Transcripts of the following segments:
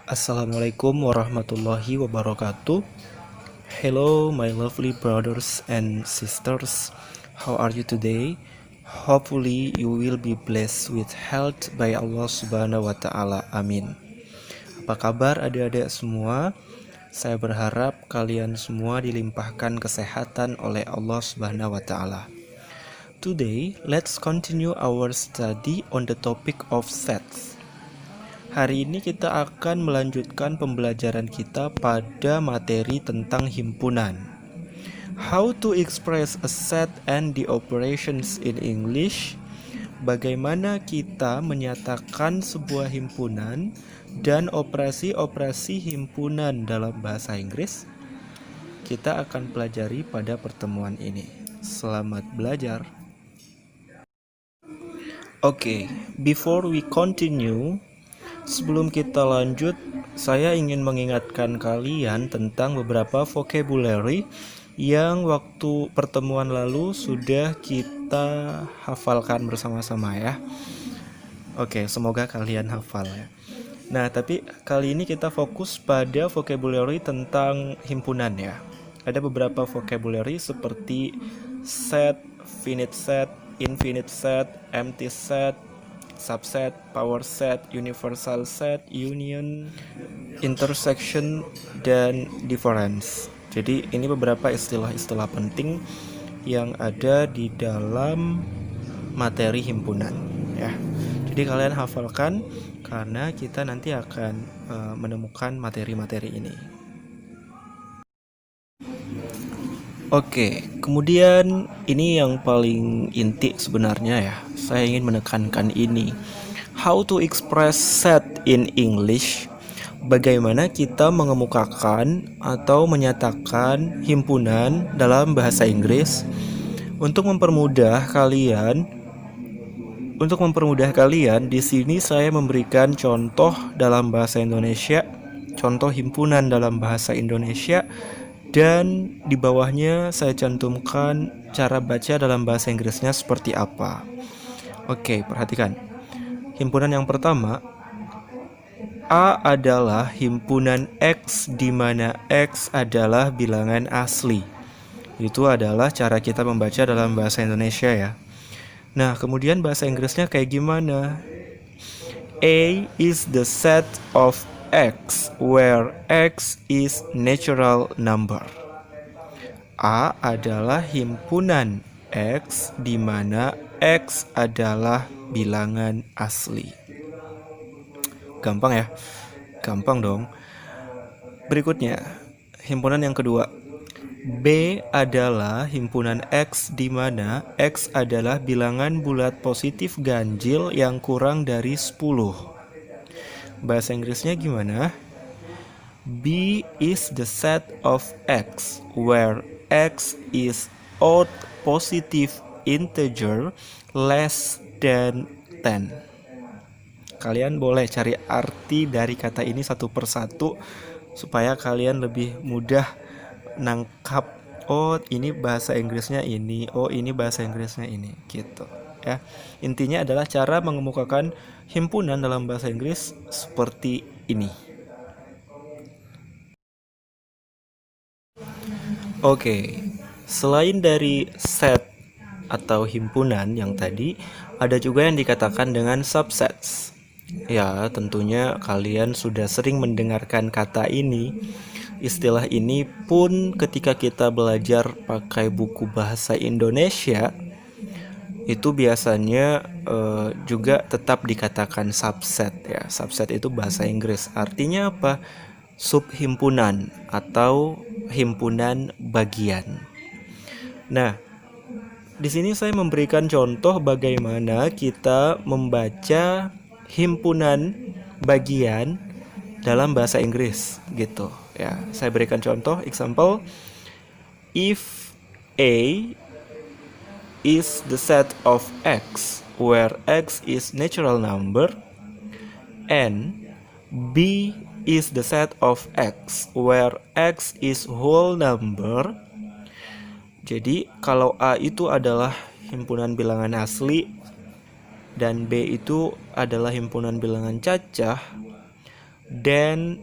Assalamualaikum warahmatullahi wabarakatuh. Hello, my lovely brothers and sisters. How are you today? Hopefully, you will be blessed with health by Allah Subhanahu wa Ta'ala. Amin. Apa kabar, adik-adik semua? Saya berharap kalian semua dilimpahkan kesehatan oleh Allah Subhanahu wa Ta'ala. Today, let's continue our study on the topic of sets. Hari ini kita akan melanjutkan pembelajaran kita pada materi tentang himpunan. How to express a set and the operations in English. Bagaimana kita menyatakan sebuah himpunan dan operasi-operasi himpunan dalam bahasa Inggris. Kita akan pelajari pada pertemuan ini. Selamat belajar. Okay, before we continue, sebelum kita lanjut, saya ingin mengingatkan kalian tentang beberapa vocabulary yang waktu pertemuan lalu sudah kita hafalkan bersama-sama ya. Oke, semoga kalian hafal ya. Nah, tapi kali ini kita fokus pada vocabulary tentang himpunan ya. Ada beberapa vocabulary seperti set, finite set, infinite set, empty set, subset, power set, universal set, union, intersection, dan difference. Jadi ini beberapa istilah-istilah penting yang ada di dalam materi himpunan ya. Jadi kalian hafalkan karena kita nanti akan menemukan materi-materi ini. Oke, kemudian ini yang paling inti sebenarnya ya. Saya ingin menekankan ini. How to express set in English. Bagaimana kita mengemukakan atau menyatakan himpunan dalam bahasa Inggris. Untuk mempermudah kalian, di sini saya memberikan contoh dalam bahasa Indonesia, contoh himpunan dalam bahasa Indonesia. Dan di bawahnya saya cantumkan cara baca dalam bahasa Inggrisnya seperti apa. Oke, perhatikan. Himpunan yang pertama, A adalah himpunan X di mana X adalah bilangan asli. Itu adalah cara kita membaca dalam bahasa Indonesia ya. Nah, kemudian bahasa Inggrisnya kayak gimana? A is the set of X, where X is natural number. A adalah himpunan X di mana X adalah bilangan asli. Gampang ya? Gampang dong. Berikutnya, himpunan yang kedua. B adalah himpunan X di mana X adalah bilangan bulat positif ganjil yang kurang dari 10. Bahasa Inggrisnya gimana? B is the set of X where X is odd positive integer less than 10. Kalian boleh cari arti dari kata ini satu persatu supaya kalian lebih mudah nangkap. Oh, ini bahasa Inggrisnya ini. Oh, ini bahasa Inggrisnya ini. Gitu ya. Intinya adalah cara mengemukakan himpunan dalam bahasa Inggris seperti ini. Oke, selain dari set atau himpunan yang tadi, ada juga yang dikatakan dengan subsets. Ya, tentunya kalian sudah sering mendengarkan kata ini. Istilah ini pun ketika kita belajar pakai buku bahasa Indonesia, itu biasanya juga tetap dikatakan subset ya. Subset itu bahasa Inggris. Artinya apa? Subhimpunan atau himpunan bagian. Nah, di sini saya memberikan contoh bagaimana kita membaca himpunan bagian dalam bahasa Inggris gitu ya. Saya berikan contoh example. If A is the set of X where X is natural number and B is the set of X where X is whole number. Jadi kalau A itu adalah himpunan bilangan asli dan B itu adalah himpunan bilangan cacah, then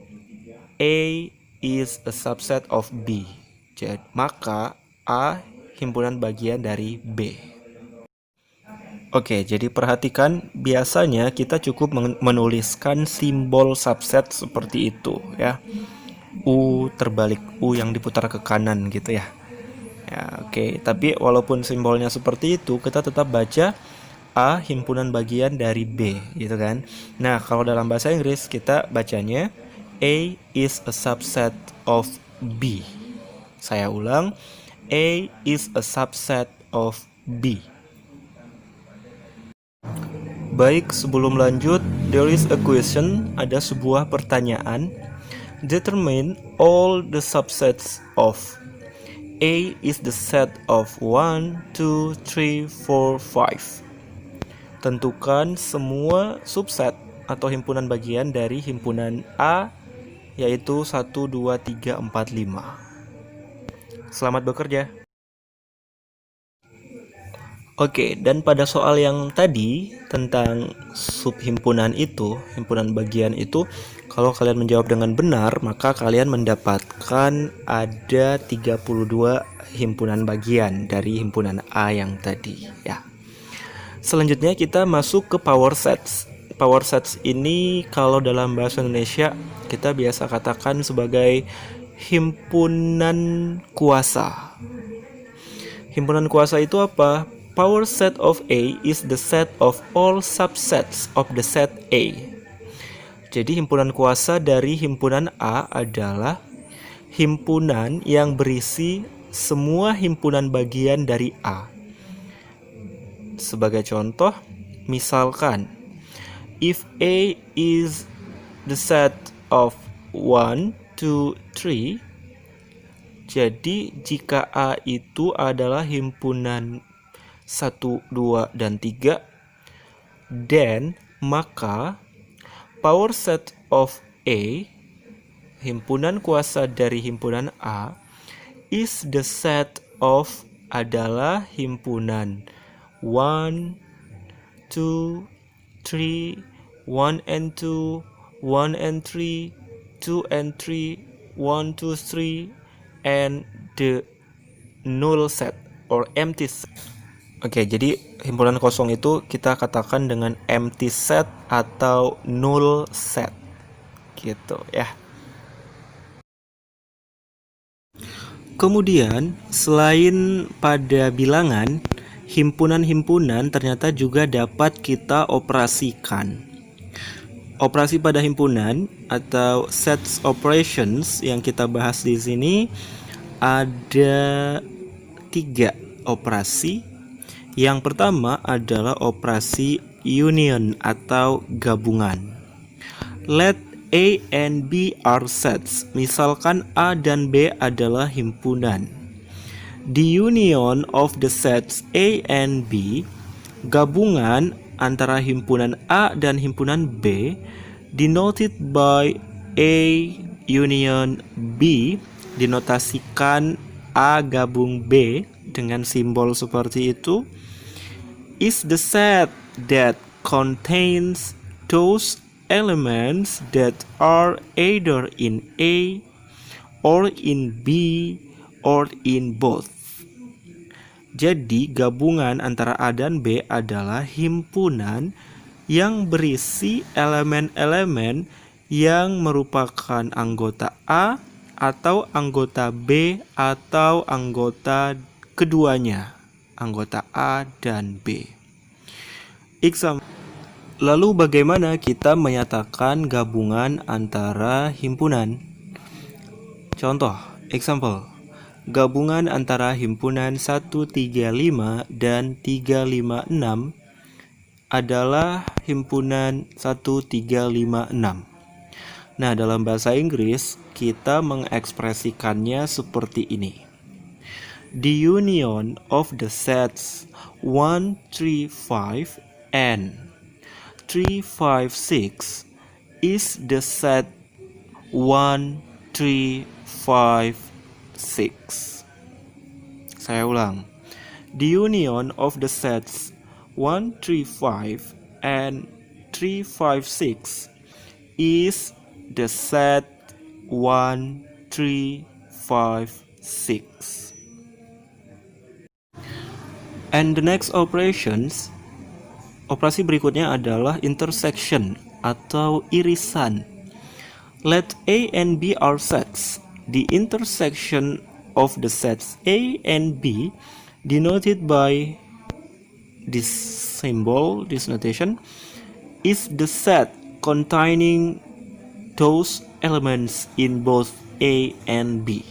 A is a subset of B. Jadi, maka A himpunan bagian dari B. Oke, jadi perhatikan biasanya kita cukup menuliskan simbol subset seperti itu ya. U terbalik, U yang diputar ke kanan gitu ya. Ya, oke, tapi walaupun simbolnya seperti itu, kita tetap baca A himpunan bagian dari B gitu kan. Nah, kalau dalam bahasa Inggris kita bacanya A is a subset of B. Saya ulang, A is a subset of B. Baik, sebelum lanjut, there is a question, ada sebuah pertanyaan. Determine all the subsets of A is the set of 1, 2, 3, 4, 5. Tentukan semua subset atau himpunan bagian dari himpunan A, yaitu 1, 2, 3, 4, 5. Selamat bekerja. Oke, dan pada soal yang tadi tentang subhimpunan itu, himpunan bagian itu, kalau kalian menjawab dengan benar, maka kalian mendapatkan ada 32 himpunan bagian dari himpunan A yang tadi ya. Selanjutnya kita masuk ke power sets. Power sets ini kalau dalam bahasa Indonesia kita biasa katakan sebagai himpunan kuasa. Himpunan kuasa itu apa? Power set of A is the set of all subsets of the set A. Jadi himpunan kuasa dari himpunan A adalah himpunan yang berisi semua himpunan bagian dari A. Sebagai contoh, misalkan if A is the set of 1, 2, 3, jadi jika A itu adalah himpunan 1, 2, dan 3, then maka power set of A, himpunan kuasa dari himpunan A, is the set of adalah himpunan 1, 2, 3, 1 and 2, 1 and 3, 2 and 3, 1, 2, 3, and the null set or empty set. Oke, jadi himpunan kosong itu kita katakan dengan empty set atau null set. Gitu ya. Kemudian, selain pada bilangan, himpunan-himpunan ternyata juga dapat kita operasikan. Operasi pada himpunan atau sets operations yang kita bahas di sini ada 3 operasi. Yang pertama adalah operasi union atau gabungan. Let A and B are sets. Misalkan A dan B adalah himpunan. The union of the sets A and B, gabungan antara himpunan A dan himpunan B, denoted by A union B, dinotasikan A gabung B dengan simbol seperti itu, is the set that contains those elements that are either in A or in B or in both. Jadi gabungan antara A dan B adalah himpunan yang berisi elemen-elemen yang merupakan anggota A atau anggota B atau anggota keduanya, anggota A dan B. Lalu bagaimana kita menyatakan gabungan antara himpunan? Contoh, example. Gabungan antara himpunan 135 dan 356 adalah himpunan 1356. Nah, dalam bahasa Inggris kita mengekspresikannya seperti ini. The union of the sets 1, 3, 5 and 3, 5, 6 is the set 1, 3, 5, 6. Saya ulang. The union of the sets 1, 3, 5 and 3, 5, 6 is the set 1, 3, 5, 6. And the next operasi berikutnya adalah intersection atau irisan. Let A and B are sets. The intersection of the sets A and B denoted by this symbol, this notation, is the set containing those elements in both A and B.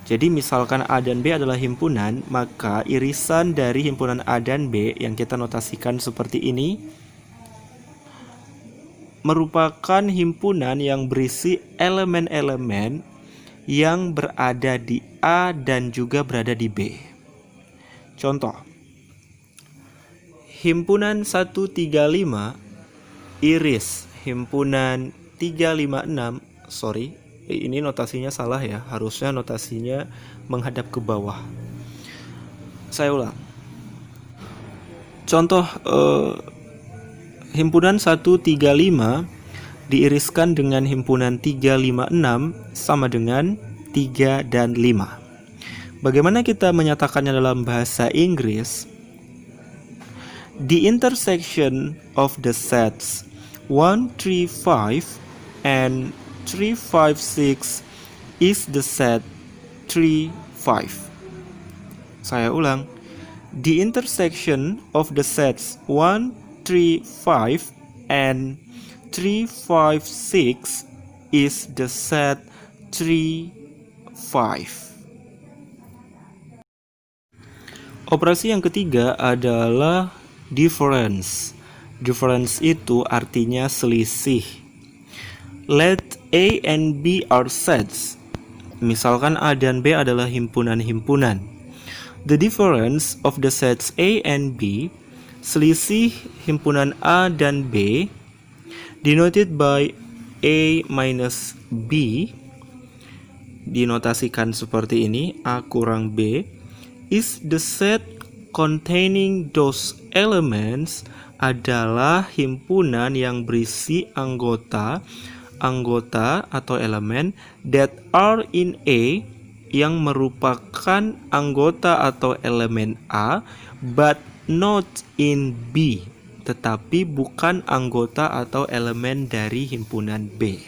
Jadi misalkan A dan B adalah himpunan, maka irisan dari himpunan A dan B yang kita notasikan seperti ini merupakan himpunan yang berisi elemen-elemen yang berada di A dan juga berada di B. Contoh, himpunan 135 iris himpunan 356, ini notasinya salah ya, harusnya notasinya menghadap ke bawah. Saya ulang. Contoh, himpunan 135 diiriskan dengan himpunan 356 sama dengan 3 dan 5. Bagaimana kita menyatakannya dalam bahasa Inggris? The intersection of the sets 1, 3, 5 and 3, 5, 6 is the set 3, 5. Saya ulang. The intersection of the sets 1, 3, 5 and 3, 5, 6 is the set 3, 5. Operasi yang ketiga adalah difference. Difference itu artinya selisih. Let A and B are sets. Misalkan A dan B adalah himpunan-himpunan. The difference of the sets A and B, selisih himpunan A dan B, denoted by A minus B, dinotasikan seperti ini, A kurang B, is the set containing those elements, adalah himpunan yang berisi anggota atau elemen that are in A, yang merupakan anggota atau elemen A, but not in B, tetapi bukan anggota atau elemen dari himpunan B.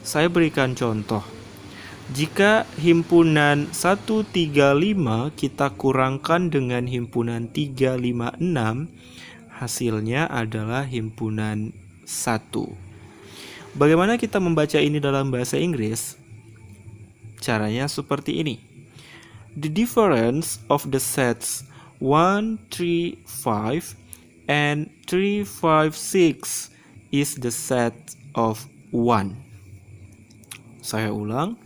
Saya berikan contoh. Jika himpunan 135 kita kurangkan dengan himpunan 356, hasilnya adalah himpunan 1. Bagaimana kita membaca ini dalam bahasa Inggris? Caranya seperti ini. The difference of the sets 1, 3, 5 and 3, 5, 6 is the set of 1. Saya ulang.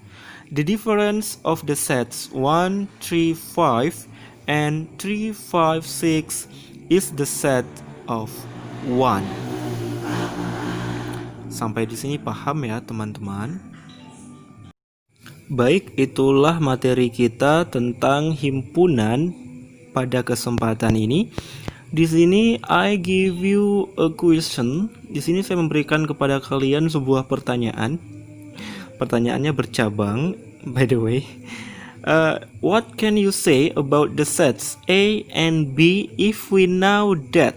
The difference of the sets 1, 3, 5 and 3, 5, 6 is the set of 1. Sampai di sini paham ya teman-teman? Baik, itulah materi kita tentang himpunan pada kesempatan ini. Di sini I give you a question. Di sini saya memberikan kepada kalian sebuah pertanyaan. Pertanyaannya bercabang, by the way. What can you say about the sets A and B if we know that?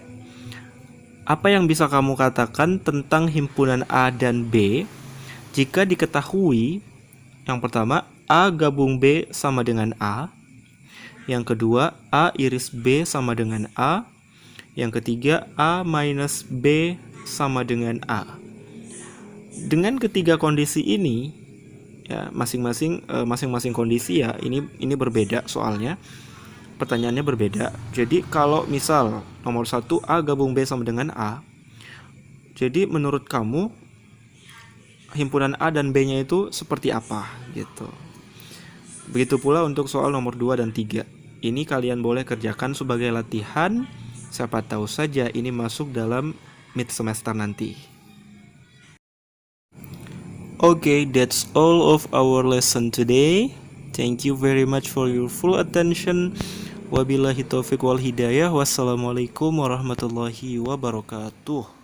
Apa yang bisa kamu katakan tentang himpunan A dan B jika diketahui, yang pertama, A gabung B sama dengan A, yang kedua, A iris B sama dengan A, yang ketiga, A minus B sama dengan A. Dengan ketiga kondisi ini, ya masing-masing kondisi ya ini berbeda, soalnya pertanyaannya berbeda. Jadi kalau misal nomor 1 A gabung B sama dengan A, jadi menurut kamu himpunan A dan B nya itu seperti apa gitu. Begitu pula untuk soal nomor 2 dan 3. Ini kalian boleh kerjakan sebagai latihan, siapa tahu saja ini masuk dalam mid semester nanti. Okay, that's all of our lesson today. Thank you very much for your full attention. Wabillahi taufiq wal hidayah. Wassalamualaikum warahmatullahi wabarakatuh.